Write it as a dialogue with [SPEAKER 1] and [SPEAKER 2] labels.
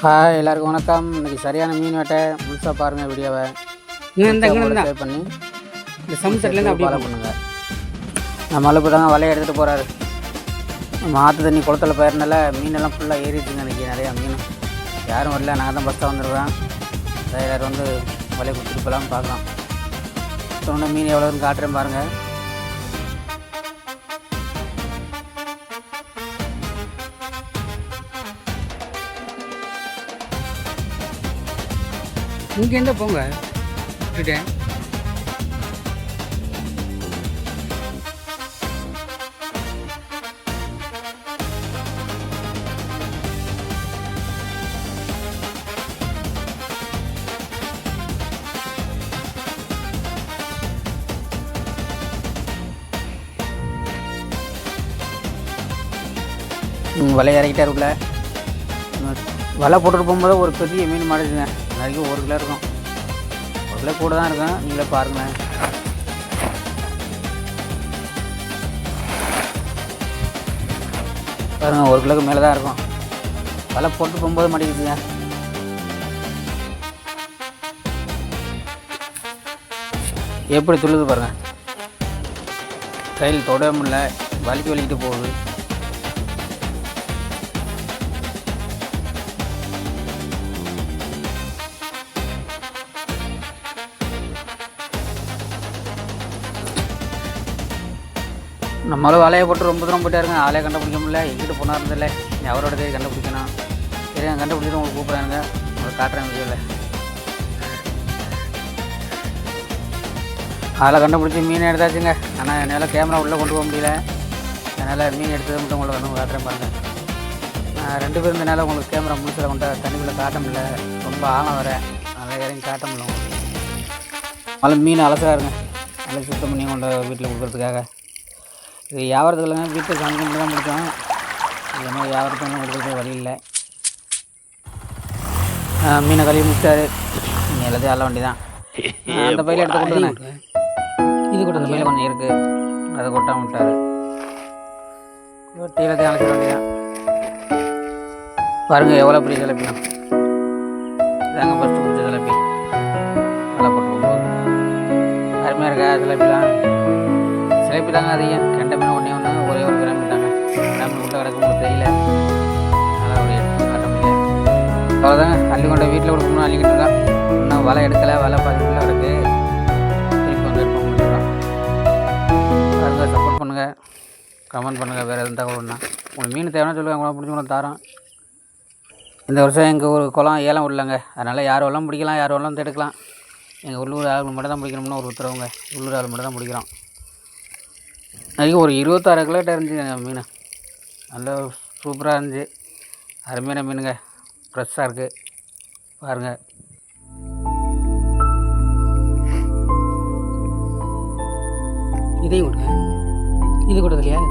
[SPEAKER 1] Hi எல்லாருக்கும் வணக்கம். இன்றைக்கி சரியான மீன் வேட்டை முழுசாக பாருங்கள் வீடியோவை. ஷேர் பண்ணி
[SPEAKER 2] இந்த சமுத்திரத்துலேருந்து அப்படியே
[SPEAKER 1] ஃபாலோ பண்ணுங்கள். நம்ம அழுப்பு தாங்க வலையை எடுத்துகிட்டு போகிறாரு. நம்ம ஆற்று தண்ணி குளத்தில் போயிருந்தால மீனெல்லாம் ஃபுல்லாக ஏறிட்டுங்க. இன்றைக்கி நிறையா மீன் யாரும் வரல, நாங்கள் தான் பஸ்ஸாக வந்துடுவேன். எல்லாரும் வந்து வலையை கொடுத்துட்டு போகலாம் பார்க்கலாம். சொன்ன மீன் எவ்வளோன்னு காட்டுறேன் பாருங்கள்.
[SPEAKER 2] இங்கேருந்து போங்க விட்டுட்டேன்.
[SPEAKER 1] வலை இறக்கிட்டார் உள்ள. வலை போட்டுட்டு போகும்போது ஒரு பெரிய மீன் மாடுச்சுங்க. நாளைக்கு 1 கிலோ இருக்கும். 1 கிலோ கூட தான் இருக்கும். நீங்களே பாருங்களேன். பாருங்கள், 1 கிலோக்கு மேலே தான் இருக்கும். வலை போட்டு போகும்போது மாட்டிக்கிட்டுங்க. எப்படி துள்ளுது பாருங்கள். கையில் தொட முடியல, வலிக்கிட்டு போகுது. நம்மளும் வலையை போட்டு ரொம்ப தூரம் போயிட்டாருங்க. ஆளையை கண்டுபிடிக்க முடியல. எங்கிட்ட போனால் இருந்தில்ல, அவரோட தேடி கண்டுபிடிக்கணும். சரி, நான் கண்டுபிடிச்சிட்டு உங்களுக்கு கூப்பிட்றானுங்க. உங்களுக்கு காட்டுறேன் வீடியோவில். அதில் கண்டுபிடிச்சி மீன் எடுத்தாச்சுங்க. ஆனால் என்னால் கேமரா உள்ளே கொண்டு போக முடியல. அதனால் மீன் எடுத்தது மட்டும் உங்களுக்கு வந்து காட்டுறேன் பாருங்கள். 2 பேர் இருந்தனால உங்களுக்கு கேமரா முழுசில் கொண்டு தண்ணிக்குள்ளே காட்ட முடியல. ரொம்ப ஆழம் வரேன், அதனால் இறங்கி காட்ட முடியல உங்களுக்கு. அதில் மீன் அலசாக இருங்க. அலசி சுத்தம் பண்ணி கொண்டு வீட்டில் கொடுக்குறதுக்காக. இது வியாபாரத்துக்கு இல்லைங்க, வீட்டில் சமைக்க மட்டும் தான் பிடிக்கும். இது மாதிரி வியாபாரத்துக்கு கொடுக்குறது வழி இல்லை. மீனை கழுவி முடிச்சாரு. நீ எல்லாத்தையும் அள்ள வண்டி தான். அந்த பையில எடுத்து கொடுத்துனேன். இது கூட அந்த பையில கொஞ்சம் இருக்குது, அதை கொட்டாமல் விட்டார். கொட்டி எல்லாத்தையும் அழைச்சிட வேண்டியதான். பாருங்கள் எவ்வளோ பெரிய ஜலப்பிலாம். இதாங்க ஃபஸ்ட்டு பிடிச்ச ஜலப்பி. நல்லா போட்டு போகும்போது அருமையாக இருக்கா ஜலப்பிலாம். சிலைப்பி தாங்க அதிகம். கெண்ட மீன் ஒன்றே ஒரே ஒரு கிராம் தாங்க. கிராம் விட்டு கிடக்கும் உங்களுக்கு தெரியல, அதனால் ஒரு எடுத்து காட்ட முடியல. அவ்வளோதாங்க. அள்ளி கொண்டு வீட்டில் கொடுக்கணும். அள்ளிக்கிட்டு இருக்கான். இன்னும் வலை எடுக்கலை. வலை பாதிக்குள்ள இருக்குது. திருப்பி வந்து எடுக்க முடியலாம். பாருங்க, சப்போர்ட் பண்ணுங்கள், கமெண்ட் பண்ணுங்கள். வேறு எதுவும் தகவல் ஒன்றா உங்களுக்கு மீன் தேவைன்னா சொல்லுங்கள். உங்களை பிடிச்சி கூட தாரோம். இந்த வருஷம் எங்கள் ஒரு குளம் ஏலம் விடலங்க. அதனால் யார் வெள்ளம் பிடிக்கலாம், யார் வெள்ளம் எடுக்கலாம். எங்கள் உள்ளூர் ஆளுங்க மட்டும் தான் பிடிக்கணும்னு ஒரு உத்தரவுங்க. உள்ளூர் ஆள் மட்டும் தான் பிடிக்கிறோம். அதுக்கு ஒரு 26 கிலோட்ட இருந்துச்சு மீன். நல்லா சூப்பராக இருந்துச்சு. அருமையான மீனுங்க. ஃப்ரெஷ்ஷாக இருக்குது பாருங்கள்.
[SPEAKER 2] இதையும் கொடுங்க. இது கொடுது இல்லையா?